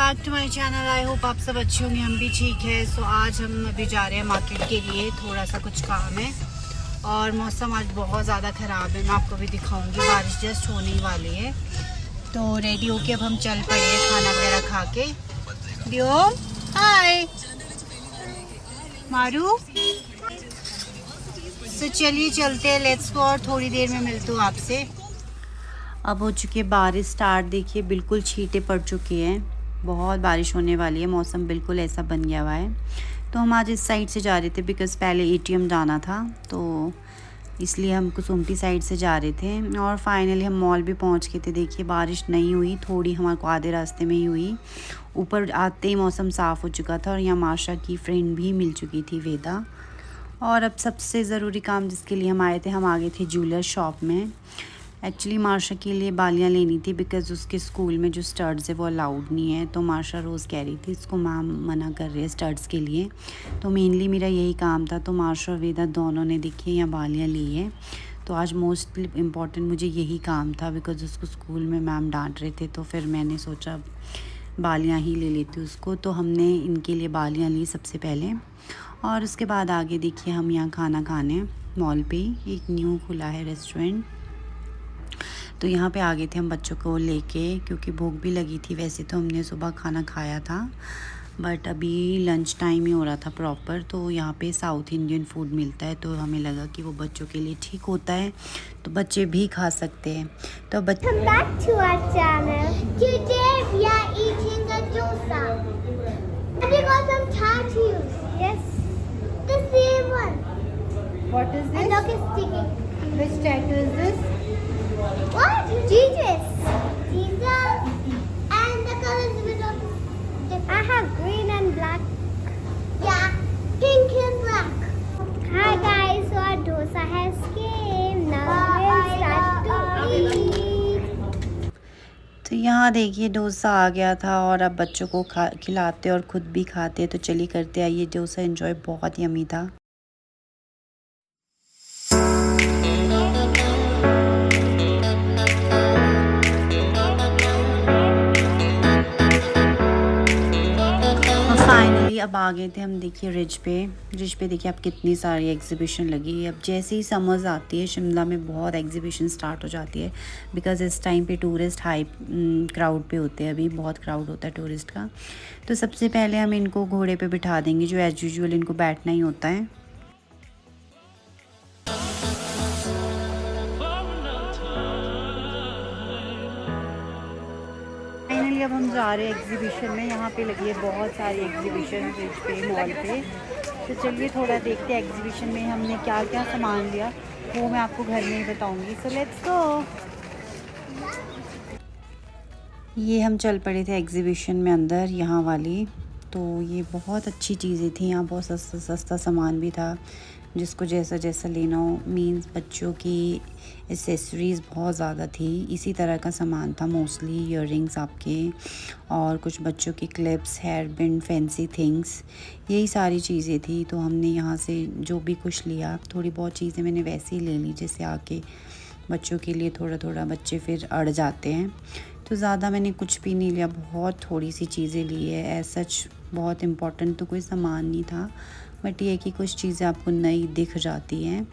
Back to my channel. I hope आप सब अच्छे होंगे, हम भी ठीक है। सो आज हम अभी जा रहे हैं मार्केट के लिए, थोड़ा सा कुछ काम है और मौसम आज बहुत ज़्यादा ख़राब है। मैं आपको भी दिखाऊंगी, बारिश जस्ट होने वाली है। तो रेडी होके अब हम चल पड़े हैं खाना वगैरह खा के। डियो हाय मारू। तो चलिए चलते हैं, लेट्स गो। और थोड़ी देर में मिलती हूँ आपसे। अब हो चुकी है बारिश स्टार्ट। देखिए बिल्कुल छींटे पड़ चुकी हैं, बहुत बारिश होने वाली है। मौसम बिल्कुल ऐसा बन गया हुआ है। तो हम आज इस साइड से जा रहे थे बिकॉज़ पहले एटीएम जाना था, तो इसलिए हम कुसुम्पटी साइड से जा रहे थे। और फाइनली हम मॉल भी पहुंच गए थे। देखिए बारिश नहीं हुई, थोड़ी हमारे को आधे रास्ते में ही हुई। ऊपर आते ही मौसम साफ़ हो चुका था और यहाँ माशा की फ्रेंड भी मिल चुकी थी, वेदा। और अब सबसे ज़रूरी काम जिसके लिए हम आए थे, हम आ गए थे ज्वेलर शॉप में। एक्चुअली मार्शा के लिए बालियाँ लेनी थी बिकॉज़ उसके स्कूल में जो स्टड्स है वो अलाउड नहीं है। तो मार्शा रोज़ कह रही थी इसको मैम मना कर रही है स्टड्स के लिए। तो मेनली मेरा यही काम था। तो मार्शा और वेदा दोनों ने देखिए यहाँ बालियाँ ली है। तो आज मोस्टली इम्पॉर्टेंट मुझे यही काम था बिकॉज़ उसको स्कूल में मैम डांट रहे थे। तो फिर मैंने सोचा बालियाँ ही ले लेती उसको। तो हमने इनके लिए बालियाँ ली सबसे पहले, और उसके बाद आगे देखिए हम यहाँ खाना खाने मॉल पे एक न्यू खुला है रेस्टोरेंट। तो यहाँ पे आ गए थे हम बच्चों को लेके, क्योंकि भूख भी लगी थी। वैसे तो हमने सुबह खाना खाया था बट अभी लंच टाइम ही हो रहा था प्रॉपर। तो यहाँ पे साउथ इंडियन फूड मिलता है, तो हमें लगा कि वो बच्चों के लिए ठीक होता है, तो बच्चे भी खा सकते हैं। तो बच्चे Welcome back to our channel. Today we are eating a dosa. And we got some tattoos. Yes. The same one. What is And look, it's sticking. Which tattoo is this? What? Jesus. Jesus. And the colors we got different. I have green and black. Yeah. Pink and black. Hi guys. So our dosa has came. Now we'll start to eat. तो यहाँ देखिए डोसा आ गया था और अब बच्चों को खिलाते और ख़ुद भी खाते। तो चलिए करते आइए डोसा एंजॉय, बहुत यम्मी था। फाइनली अब आ गए थे हम देखिए रिज पे देखिए अब कितनी सारी एग्जीबिशन लगी है। अब जैसे ही समर्स आती है शिमला में बहुत एग्जीबिशन स्टार्ट हो जाती है बिकॉज़ इस टाइम पे टूरिस्ट हाई क्राउड पे होते हैं। अभी बहुत क्राउड होता है टूरिस्ट का। तो सबसे पहले हम इनको घोड़े पे बिठा देंगे, जो एज़ यूजुअल इनको बैठना ही होता है। फाइनली अब हम जा रहे हैं एग्जीबिशन में। यहाँ पे लगी है बहुत सारी एग्जीबिशन रिज पे मॉल पे। तो चलिए थोड़ा देखते हैं एग्जीबिशन में हमने क्या क्या सामान लिया, वो मैं आपको घर में ही बताऊंगी। So let's go. ये हम चल पड़े थे एग्जीबिशन में अंदर, यहाँ वाली। तो ये बहुत अच्छी चीज़ें थी, यहाँ बहुत सस्ता सस्ता सामान भी था, जिसको जैसा जैसा लेना हो। मीन्स बच्चों की एसेसरीज़ बहुत ज़्यादा थी, इसी तरह का सामान था मोस्टली। ईयररिंग्स आपके, और कुछ बच्चों की clips, hair band, fancy things, यही सारी चीज़ें थी। तो हमने यहाँ से जो भी कुछ लिया, थोड़ी बहुत चीज़ें मैंने वैसे ही ले ली, जैसे आके बच्चों के लिए थोड़ा थोड़ा बच्चे फिर अड़ जाते हैं। तो ज़्यादा मैंने कुछ भी नहीं लिया, बहुत थोड़ी सी चीज़ें ली है। एज सच बहुत इम्पोर्टेंट तो कोई सामान नहीं था, बट ये कि कुछ चीज़ें आपको नई दिख जाती हैं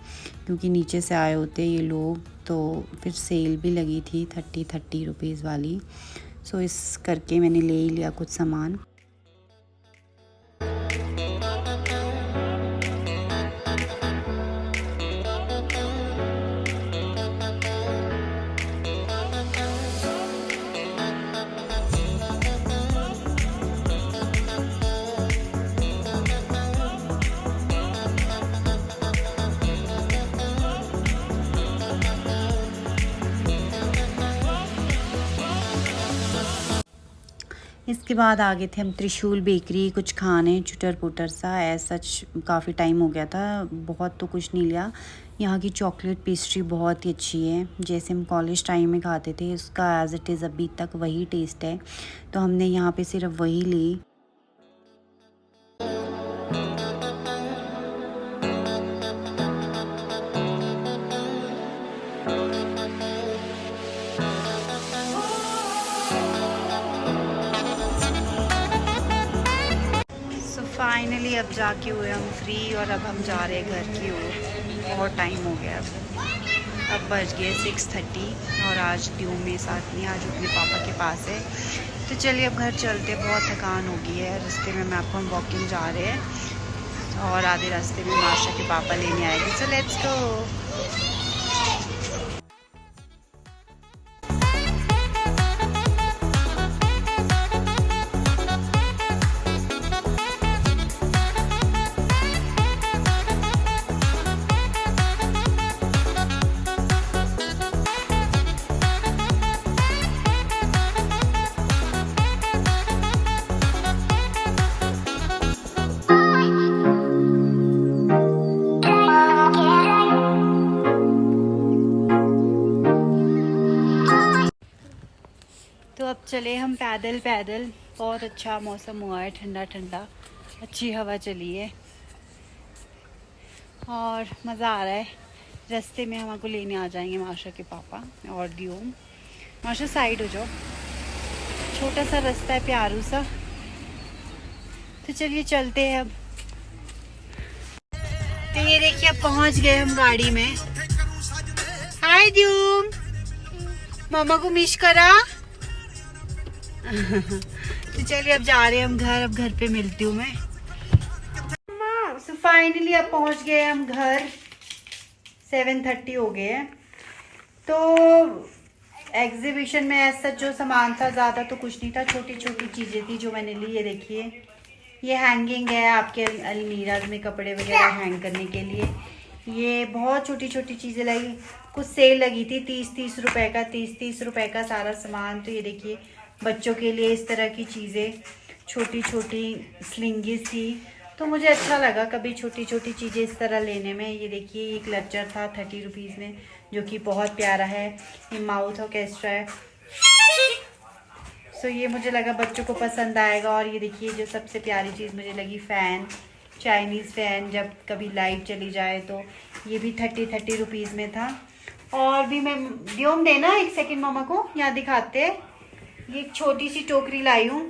क्योंकि नीचे से आए होते हैं ये लोग। तो फिर सेल भी लगी थी 30 रुपीज़ वाली। सो इस करके मैंने ले ही लिया कुछ सामान। इसके बाद आ गए थे हम त्रिशूल बेकरी कुछ खाने, चुटर पुटर सा। एज सच काफ़ी टाइम हो गया था, बहुत तो कुछ नहीं लिया। यहाँ की चॉकलेट पेस्ट्री बहुत ही अच्छी है, जैसे हम कॉलेज टाइम में खाते थे उसका एज़ इट इज़ अभी तक वही टेस्ट है। तो हमने यहाँ पे सिर्फ वही ली। फाइनली अब जाके हुए हम फ्री और अब हम जा रहे हैं घर की ओर। बहुत टाइम हो गया अब बज गए 6:30 और आज ड्यू में साथ नहीं, आज अपने पापा के पास है। तो चलिए अब घर चलते, बहुत थकान हो गई है। रास्ते में मैं आपको हम वॉकिंग जा रहे हैं और आधे रास्ते में माशा के पापा लेने आएंगे। So let's go. तो अब चले हम पैदल पैदल। बहुत अच्छा मौसम हुआ है, ठंडा ठंडा, अच्छी हवा चली है और मज़ा आ रहा है। रास्ते में हमको लेने आ जाएंगे माशा के पापा और दियोम। माशा साइड हो जाओ, छोटा सा रास्ता है प्यारू सा। तो चलिए चलते हैं अब। तो ये देखिए अब पहुंच गए हम गाड़ी में। हाय दियोम, मामा को मिस करा। तो चलिए अब जा रहे हैं हम घर। अब घर पे मिलती हूँ मैं। सो फाइनली अब पहुंच गए हम घर। 7:30 हो गए हैं। तो एग्जीबिशन में ऐसा जो सामान था ज़्यादा तो कुछ नहीं था, छोटी छोटी चीज़ें थी जो मैंने ली। ये देखिए, ये हैंगिंग है आपके अलमीराज में कपड़े वगैरह हैंग करने के लिए। ये बहुत छोटी छोटी चीज़ें लगी, कुछ सेल लगी थी 30-30 रुपए का, 30-30 रुपए का सारा सामान। तो ये देखिए बच्चों के लिए इस तरह की चीज़ें, छोटी छोटी स्लिंगीज थी। तो मुझे अच्छा लगा कभी छोटी छोटी चीज़ें इस तरह लेने में। ये देखिए एक क्लचर था 30 रुपीज़ में, जो कि बहुत प्यारा है। ये माउथ ऑर्केस्ट्रा है। सो ये मुझे लगा बच्चों को पसंद आएगा। और ये देखिए जो सबसे प्यारी चीज़ मुझे लगी, फ़ैन, चाइनीज़ फ़ैन, जब कभी लाइट चली जाए तो। ये भी 30 रुपीज़ में था। और भी मैं दियोम देना एक सेकेंड मामा को, यहाँ दिखाते। ये एक छोटी सी टोकरी लाई हूँ,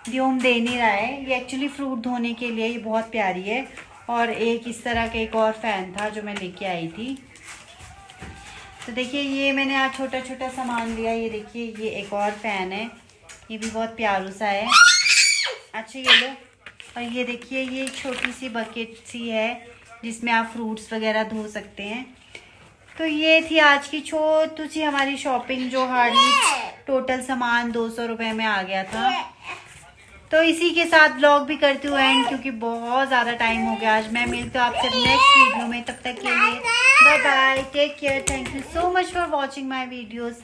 दियोम दे नहीं रहा है। ये एक्चुअली फ्रूट धोने के लिए, ये बहुत प्यारी है। और एक इस तरह का एक और फ़ैन था जो मैं लेके आई थी। तो देखिए ये मैंने आज छोटा छोटा सामान लिया। ये देखिए ये एक और फ़ैन है, ये भी बहुत प्यारू सा है। अच्छा ये लो। और ये देखिए ये एक छोटी सी बकेट सी है जिसमें आप फ्रूट्स वगैरह धो सकते हैं। तो ये थी आज की छोटी सी हमारी शॉपिंग, जो हार्डली टोटल सामान 200 रुपये में आ गया था। तो इसी के साथ ब्लॉग भी करती हूँ एंड, क्योंकि बहुत ज़्यादा टाइम हो गया आज। मैं मिलती हूँ आपसे नेक्स्ट वीडियो में, तब तक के लिए bye bye, take care, thank you so much for watching my videos.